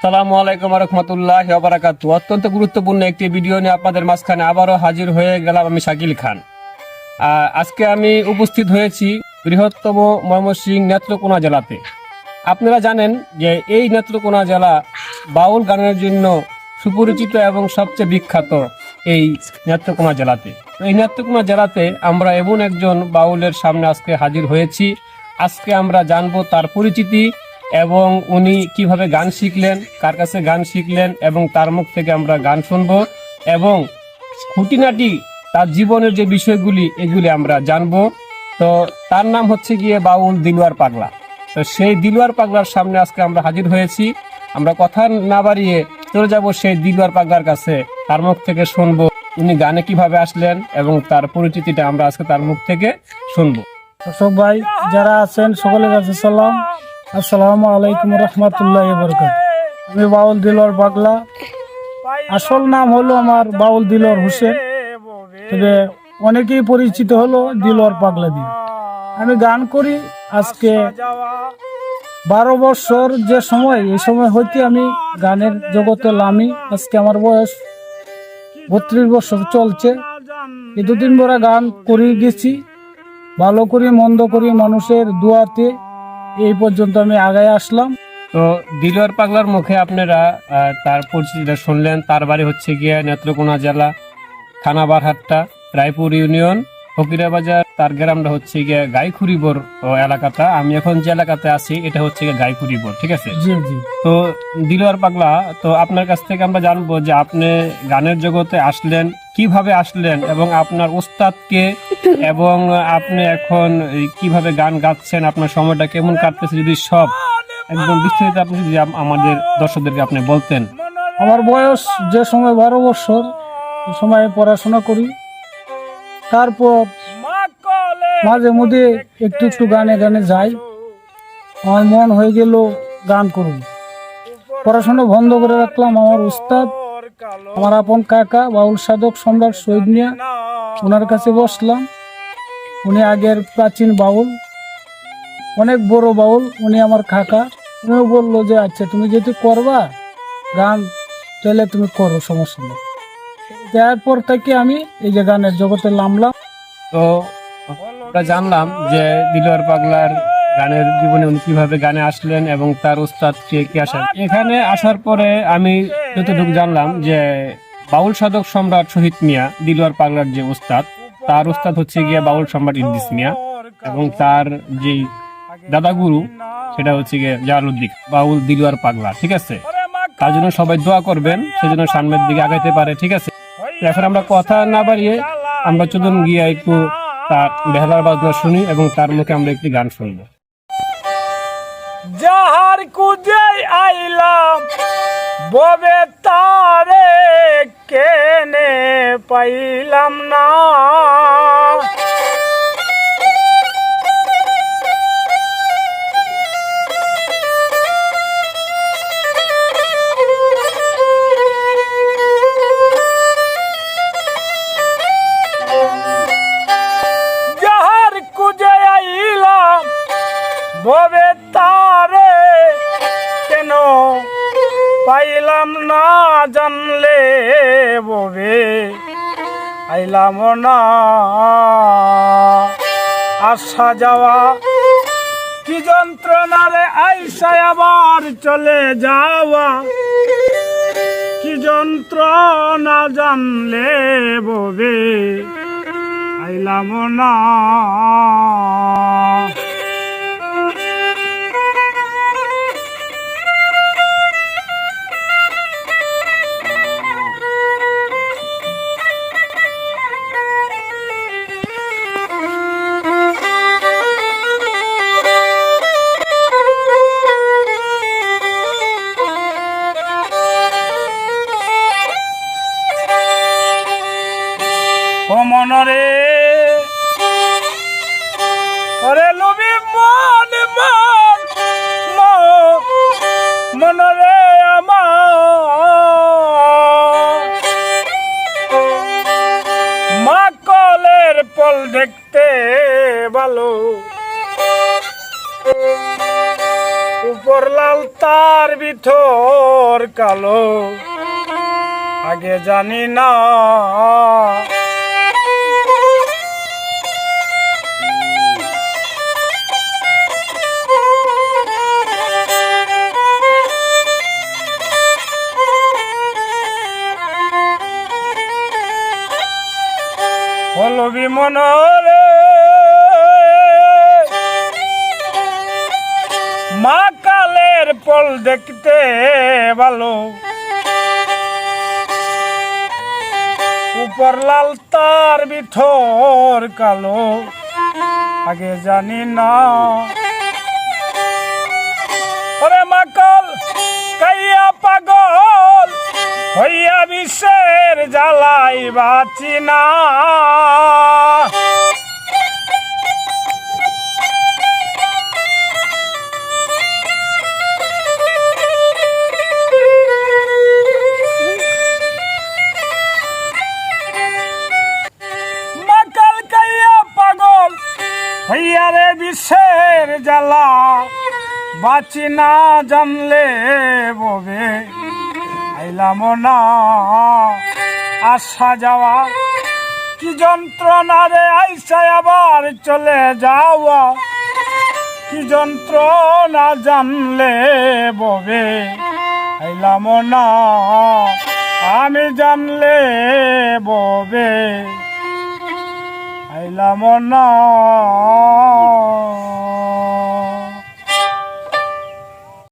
আসসালামু আলাইকুম রহমতুল্লাহি ওয়া বারাকাতুহু। অত্যন্ত গুরুত্বপূর্ণ একটি ভিডিও নিয়ে আপনাদের মাঝখানে আবারও হাজির হয়ে গেলাম আমি শাকিল খান। আজকে আমি উপস্থিত হয়েছি বৃহত্তম ময়মনসিংহ নেত্রকোনা জেলাতে। আপনারা জানেন যে এই নেত্রকোনা জেলা বাউল গানের জন্য সুপরিচিত এবং সবচেয়ে বিখ্যাত এই নেত্রকোনা জেলাতে। এই নেত্রকোনা জেলাতে আমরা এমন একজন বাউলের সামনে আজকে হাজির হয়েছি। আজকে আমরা জানবো তার পরিচিতি এবং উনি কিভাবে গান শিখলেন, কার কাছে গান শিখলেন এবং তার মুখ থেকে আমরা গান শুনবো এবং খুঁটিনাটি তার জীবনের যে বিষয়গুলি এগুলি আমরা জানবো। তো তার নাম হচ্ছে গিয়ে বাউল দিলওয়ার পাগলা। তো সেই দিলওয়ার পাগলার সামনে আজকে আমরা হাজির হয়েছি। আমরা কথা না বাড়িয়ে চলে যাব সেই দিলওয়ার পাগলার কাছে, তার মুখ থেকে শুনবো উনি গানে কিভাবে আসলেন এবং তার পরিচিতিটা আমরা আজকে তার মুখ থেকে শুনবো। দর্শক ভাই যারা আছেন সকলের কাছে সালাম, আসসালামু আলাইকুম রহমতুল্লাহি ওয়া বারাকাতুহু। আমি বাউল দিলওয়ার পাগলা। আসল নাম হলো আমার বাউল দিলওয়ার হোসেন, তবে অনেকেই পরিচিত হলো দিলওয়ার পাগলা দিয়ে। আমি গান করি আজকে 12 বছর যে সময়, এই সময় হইতে আমি গানের জগতে নামি। আজকে আমার বয়স 32 বছর চলছে। এই 2-3 বছর গান করে গেছি, ভালো করি মন্দ করি মানুষের দুয়াতে এই পর্যন্ত আমি আগায় আসলাম। তো দিলওয়ার পাগলার মুখে আপনারা তার পরিচিতিটা শুনলেন। তার বাড়ি হচ্ছে গিয়ে নেত্রকোনা জেলা, থানা বারহাট্টা, রায়পুর ইউনিয়ন, ফকিরাবাজার। তার গ্রামটা হচ্ছে গিয়ে গাইখুরিবর এলাকাটা। আমি এখন যে এলাকাতে আছি এটা হচ্ছে গিয়ে গাইখুরিবর, ঠিক আছে? জি জি। তো দিলওয়ার পাগলা, তো আপনার কাছ থেকে আমরা জানবো যে আপনি গানের জগতে আসলেন, কিভাবে আসলেন এবং আপনার ওস্তাদকে, এবং আপনি এখন কিভাবে গান গাচ্ছেন, আপনার সময়টা কেমন কাটতেছে, যদি সব একদম বিস্তারিত আপনি যদি আমাদের দর্শকদেরকে আপনি বলতেন। আমার বয়স যে সময় 12 বছর, এই সময় পড়াশোনা করি। তারপর মাঝে মধ্যে একটু একটু গানে গানে যাই। আমার মন হয়ে গেল গান করুন, পড়াশোনা বন্ধ করে রাখলাম। আমার উস্তাদ, আমার আপন কাকা বাউল সাধক সম্রাট শহীদ মিয়া, ওনার কাছে বসলাম। উনি আগের প্রাচীন বাউল, অনেক বড় বাউল। উনি আমার কাকা। উনিও বললো যে আচ্ছা তুমি যেহেতু করবা গান, তাহলে তুমি করো, সমস্যা নেই। তারপর থেকে আমি এই যে গানের জগতে নামলাম। তো আমরা জানলাম যে দিলওয়ার পাগলার গানের জীবনে উনি কিভাবে গানে আসলেন এবং তার উস্তাদ কে আসেন। এখানে আসার পরে আমি যতটুকু জানলাম যে বাউল সাধক সম্রাট শহীদ মিয়া দিলওয়ার পাগলার যে উস্তাদ, তার উস্তাদ হচ্ছে গিয়ে বাউল সম্রাট ইদ্রিস মিয়া, এবং তার যে দাদা গুরু সেটা হচ্ছে গিয়ে জালালউদ্দিন বাউল দিলওয়ার পাগলা, ঠিক আছে? তার জন্য সবাই দোয়া করবেন, সেজন্য সামনের দিকে আগাইতে পারে, ঠিক আছে? এখন আমরা কথা না বাড়িয়ে আমরা চলুন গিয়ে একটু তার বেহালার বাজনা শুনি এবং তার মুখে আমরা একটি গান শুনবো। যাহার কুজে আইলাম ববে তারে কেনে পাইলাম না, যাহার কুজে আইলাম ববে তারে কেন পাইলাম না, জানলে ববে আইলাম না। আসা যাওয়া কি যন্ত্রণা রে, আইসা আবার চলে যাওয়া কি যন্ত্রণা, জানলে ববে আইলাম না। ও মনরে ওরে লবি মন মন মনরে আমার মা কলের পল দেখতে ভালো, উপর লাল তার ভিতর কালো আগে জানি না হলো বিমনরে মা কালের পল দেখতে ভালো উপর লাল তার ভিতর কালো আগে জানি না ওরে মাকাল কাইয়া পাগল হইয়া বিশ্বের জ্বালাই বাঁচি না মাকাল কাইয়া পাগল হইয়া রে বিশ্বের জ্বালা বাঁচি না জানলে ববে আইলাম না আসা যাওয়া কি যন্ত্রণা রে আইসা আবার চলে যাওয়া কি যন্ত্রণা জানলে ববে আইলাম না আমি জানলে ববে আইলাম না